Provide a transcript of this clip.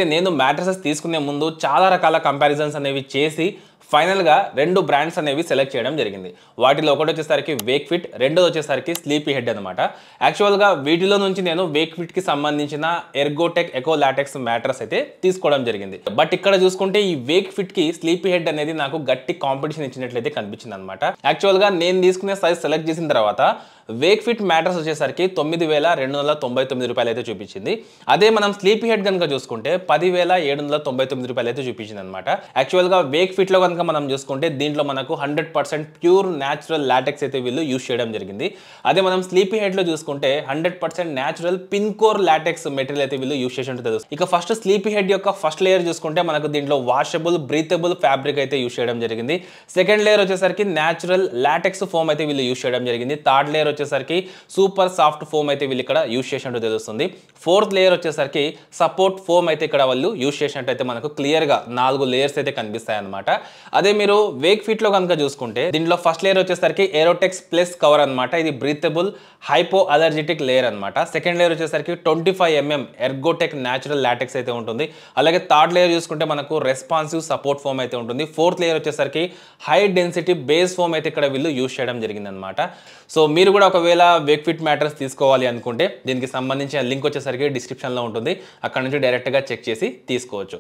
నేను మ్యాట్రెసెస్ తీసుకునే ముందు చాలా రకాల కంపారిజన్స్ అనేవి చేసి ఫైనల్‌గా 2 బ్రాండ్స్ అనేవి సెలెక్ట్ చేయడం జరిగింది. వాటిలో ఒకటి వచ్చేసరికి వేక్‌ఫిట్, రెండోది వచ్చేసరికి స్లీపీ హెడ్ అన్నమాట. యాక్చువల్‌గా వీటిలో నుంచి నేను వేక్‌ఫిట్‌కి సంబంధించిన ఎర్గోటెక్ ఎకో లాటెక్స్ మ్యాట్రెస్ అయితే తీసుకోవడం జరిగింది. బట్ ఇక్కడ చూసుకుంటే ఈ వేక్‌ఫిట్‌కి స్లీపీ హెడ్ అనేది నాకు గట్టి కాంపిటీషన్ ఇచ్చినట్లయితే కనిపించిందన్నమాట. యాక్చువల్‌గా నేను తీసుకునే సైజ్ సెలెక్ట్ చేసిన తర్వాత వేక్‌ఫిట్ మ్యాట్రెస్ వచ్చేసరికి 9299 రూపాయలు అయితే చూపించింది. అదే మనం స్లీపీ హెడ్ కనుక చూసుకుంటే 10799 రూపాయలు అయితే చూపించింది అనమాట. యాక్చువల్‌గా వేక్‌ఫిట్‌లో కనుక మనం చూసుకుంటే దీంట్లో మనకు 100% ప్యూర్ న్యాచురల్ లాటెక్స్ అయితే వీళ్ళు యూజ్ చేయడం జరిగింది. అదే మనం స్లీపీ హెడ్‌లో చూసుకుంటే 100% న్యాచురల్ పిన్కోర్ లాటెక్స్ మెటీరియల్ అయితే వీళ్ళు యూజ్ చేసి ఉంటుంది. ఇక ఫస్ట్ స్లీపీ హెడ్ యొక్క ఫస్ట్ లేయర్ చూసుకుంటే మనకు దీంట్లో వాషబుల్ బ్రీతబుల్ ఫ్యాబ్రిక్ అయితే యూజ్ చేయడం జరిగింది. సెకండ్ లేయర్ వచ్చేసరికి న్యాచురల్ లాటెక్స్ ఫోమ్ అయితే వీళ్ళు యూజ్ చేయడం జరిగింది. థర్డ్ లేయర్ వచ్చేసరికి సూపర్ సాఫ్ట్ ఫోమ్ అయితే వీళ్ళు ఇక్కడ యూజ్ చేసినట్టు తెలుస్తుంది. ఫోర్త్ లేయర్ వచ్చేసరికి సపోర్ట్ ఫోమ్ అయితే ఇక్కడ వాళ్ళు యూజ్ చేసినట్టు అయితే మనకు క్లియర్గా 4 లేయర్స్ అయితే కనిపిస్తాయి అనమాట. అదే మీరు వేక్‌ఫిట్లో కనుక చూసుకుంటే దీంట్లో ఫస్ట్ లేయర్ వచ్చేసరికి ఏరోటెక్స్ ప్లస్ కవర్ అనమాట. ఇది బ్రీతబుల్ హైపో అలర్జిటిక్ లేయర్ అనమాట. సెకండ్ లేయర్ వచ్చేసరికి 25mm ఎర్గోటెక్ న్యాచురల్ లాటెక్స్ అయితే ఉంటుంది. అలాగే థర్డ్ లేయర్ చూసుకుంటే మనకు రెస్పాన్సివ్ సపోర్ట్ ఫోమ్ అయితే ఉంటుంది. ఫోర్త్ లేయర్ వచ్చేసరికి హై డెన్సిటీ బేస్ ఫోమ్ అయితే ఇక్కడ వీళ్ళు యూజ్ చేయడం జరిగింది అనమాట. సో మీరు కూడా ఒకవేళ వేక్‌ఫిట్ మ్యాట్రెస్ తీసుకోవాలి అనుకుంటే దీనికి సంబంధించిన లింక్ వచ్చేసరికి డిస్క్రిప్షన్లో ఉంటుంది. అక్కడ నుంచి డైరెక్ట్గా చెక్ చేసి తీసుకోవచ్చు.